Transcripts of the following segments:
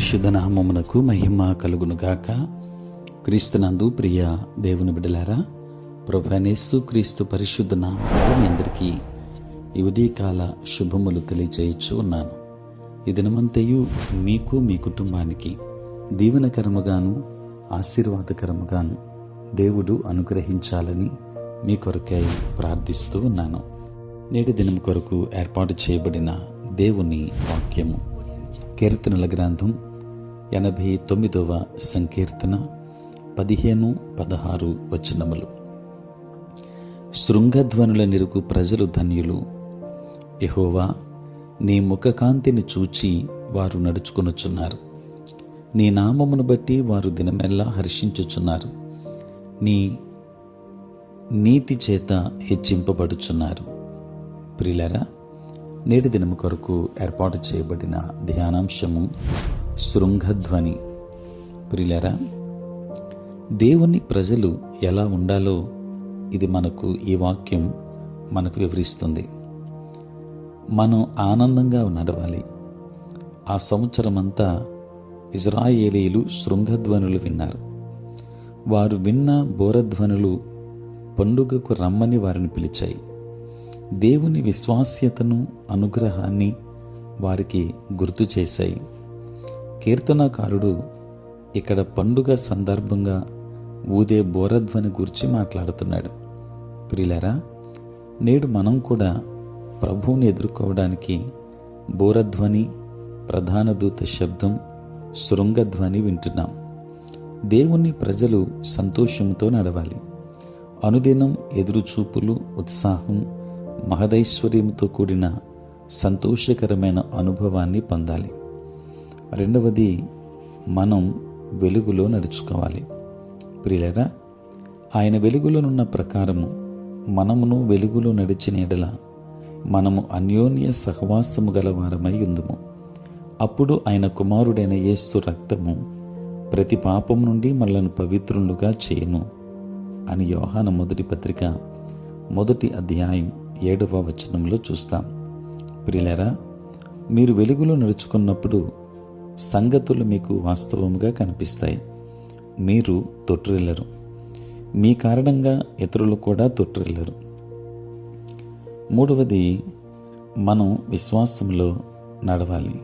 పరిశుద్ధ నామమునకు మహిమ కలుగునుగాక. క్రీస్తునందు ప్రియ దేవుని బిడ్డలారా, ప్రభువైన యేసు క్రీస్తు పరిశుద్ధ నామములో మీ అందరికీ ఈ ఉదయకాల శుభములు తెలియజేయచ్చు ఉన్నాను. ఈ దినమంతయు మీకు మీ కుటుంబానికి దీవెనకరముగాను ఆశీర్వాదకరముగాను దేవుడు అనుగ్రహించాలని మీ కొరకై ప్రార్థిస్తూ ఉన్నాను. నేటి దినం కొరకు ఏర్పాటు చేయబడిన దేవుని వాక్యము కీర్తనల గ్రంథం 89వ సంకీర్తన 15-16 వచనములు. శృంగధ్వనుల నిరుగు ప్రజలు ధన్యులు. యెహోవా, నీ ముఖకాంతిని చూచి వారు నడుచుకొనుచున్నారు. నీ నామమును బట్టి వారు దినమెల్లా హర్షించుచున్నారు. నీ నీతి చేత హెచ్చింపబడుచున్నారు. ప్రియులారా, నేటి దినము కొరకు ఏర్పాటు చేయబడిన ధ్యానాంశము శృంగధ్వని. ప్రియులారా, దేవుని ప్రజలు ఎలా ఉండాలో ఇది ఈ వాక్యం మనకు వివరిస్తుంది. మనం ఆనందంగా నడవాలి. ఆ సంవత్సరమంతా ఇజ్రాయేలీలు శృంగధ్వనులు విన్నారు. వారు విన్న బోరధ్వనులు పండుగకు రమ్మని వారిని పిలిచాయి. దేవుని విశ్వాస్యతను, అనుగ్రహాన్ని వారికి గుర్తు చేశాయి. కీర్తనకారుడు ఇక్కడ పండుగ సందర్భంగా ఊదే బోరధ్వని గురించి మాట్లాడుతున్నాడు. ప్రియులారా, నేడు మనం కూడా ప్రభువుని ఎదుర్కోవడానికి బోరధ్వని, ప్రధాన దూత శబ్దం, శృంగధ్వని వింటున్నాం. దేవుని ప్రజలు సంతోషంతో నడవాలి. అనుదినం ఎదురుచూపులు, ఉత్సాహం, మహదైశ్వర్యంతో కూడిన సంతోషకరమైన అనుభవాన్ని పొందాలి. రెండవది, మనం వెలుగులో నడుచుకోవాలి. ప్రియులారా, ఆయన వెలుగులోనున్న ప్రకారము మనమును వెలుగులో నడిచిన ఎడల మనము అన్యోన్య సహవాసము గల వారమై ఉందుము. అప్పుడు ఆయన కుమారుడైన యేసు రక్తము ప్రతి పాపము నుండి మనలను పవిత్రులుగా చేయును అని యోహాను మొదటి పత్రిక 1వ అధ్యాయం 7వ వచనంలో చూస్తాం. ప్రియులారా, మీరు వెలుగులో నడుచుకున్నప్పుడు సంగతులు మీకు వాస్తవముగా కనిపిస్తాయి. మీరు తొట్టిల్లరు. మీ కారణంగా ఇతరులు కూడా తొట్టిల్లరు. మూడవది, మనం విశ్వాసంలో నడవాలి.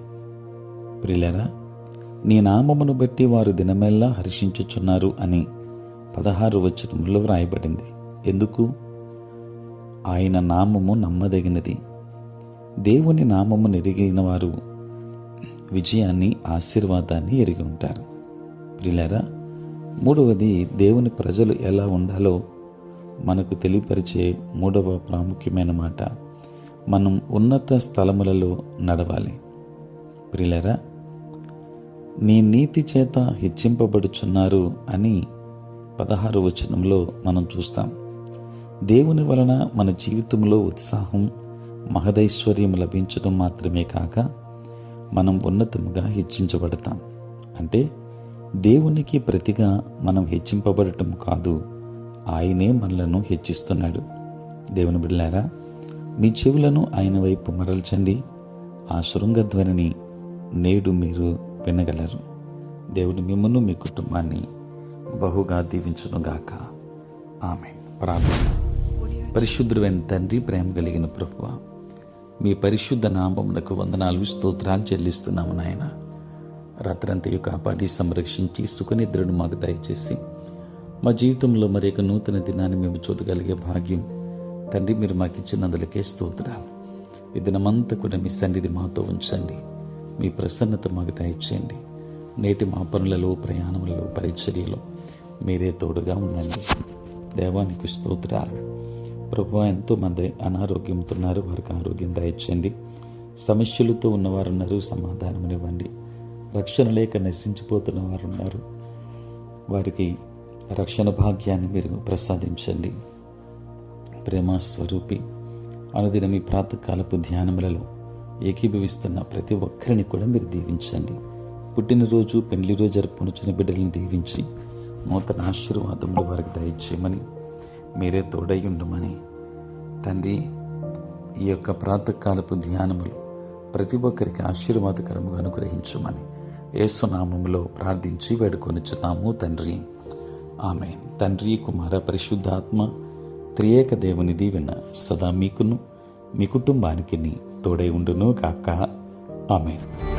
ప్రియులారా, నీ నామమును బట్టి వారు దినమెల్లా హర్షించుచున్నారు అని 16వ వచనంలో వ్రాయబడింది. ఎందుకు? ఆయన నామము నమ్మదగినది. దేవుని నామమును ఎరిగిన వారు విజయాన్ని, ఆశీర్వాదాన్ని ఎరిగి ఉంటారు. ప్రియులారా, మూడవది, దేవుని ప్రజలు ఎలా ఉండాలో మనకు తెలియపరిచే మూడవ ప్రాముఖ్యమైన మాట, మనం ఉన్నత స్థలములలో నడవాలి. ప్రియులారా, నీ నీతి చేత హెచ్చింపబడుచున్నారు అని 16వ వచనంలో మనం చూస్తాం. దేవుని వలన మన జీవితంలో ఉత్సాహం, మహదైశ్వర్యం లభించడం మాత్రమే కాక మనం ఉన్నతముగా హెచ్చించబడతాం. అంటే దేవునికి ప్రతిగా మనం హెచ్చింపబడటం కాదు, ఆయనే మనలను హెచ్చిస్తున్నాడు. దేవుని బిడ్డలారా, మీ చెవులను ఆయన వైపు మరల్చండి. ఆ శృంగధ్వనిని నేడు మీరు వినగలరు. దేవుడు మిమ్మల్ని, మీ కుటుంబాన్ని బహుగా దీవించునుగాక. ఆమేన్. ప్రార్థన. పరిశుద్ధుడైన తండ్రి, ప్రేమ కలిగిన ప్రభువా, మీ పరిశుద్ధ నామమునకు వందనాలు, స్తోత్రాలు చెల్లిస్తున్నాము నాయన. రాత్రంతయు కాపాడి సంరక్షించి సుఖనిద్రను మాకు దయచేసి మా జీవితంలో మరి ఒక నూతన దినాన్ని మేము చూడగలిగే భాగ్యం తండ్రి మీరు మాకు ఇచ్చినందులకే స్తోత్రాలు. ఈ దినమంతా కూడా మీ సన్నిధి మాతో ఉంచండి. మీ ప్రసన్నత మాకు దయచేయండి. నేటి మా పనులలో, ప్రయాణములలో, పరిచర్యలో మీరే తోడుగా ఉండండి. దేవానికి స్తోత్రాలు. ప్రభువా, ఎంతోమంది అనారోగ్యంతో ఉన్నారు, వారికి ఆరోగ్యం దయచేయండి. సమస్యలతో ఉన్నవారు ఉన్నారు, సమాధానమివ్వండి. రక్షణ లేక నశించిపోతున్న వారు ఉన్నారు, వారికి రక్షణ భాగ్యాన్ని మీరు ప్రసాదించండి. ప్రేమ స్వరూపి, అనుదినం ఈ ప్రాతకాలపు ధ్యానములలో ఏకీభవిస్తున్న ప్రతి ఒక్కరిని కూడా మీరు దీవించండి. పుట్టినరోజు, పెళ్లి రోజు జరుపుకొనుచున్న బిడ్డలను దీవించి నూతన ఆశీర్వాదములు వారికి దయచేయమని, మీరే తోడై ఉండమని తండ్రి, ఈ యొక్క ప్రాతకాలపు ధ్యానములు ప్రతి ఒక్కరికి ఆశీర్వాదకరముగా అనుగ్రహించమని యేసు నామములో ప్రార్థించి వేడుకొనుచున్నాము తండ్రి. ఆమేన్. తండ్రి, కుమార, పరిశుద్ధాత్మ త్రియేక దేవుని దీవెన సదా మీకును మీ కుటుంబానికి తోడై ఉండును గాక. ఆమేన్.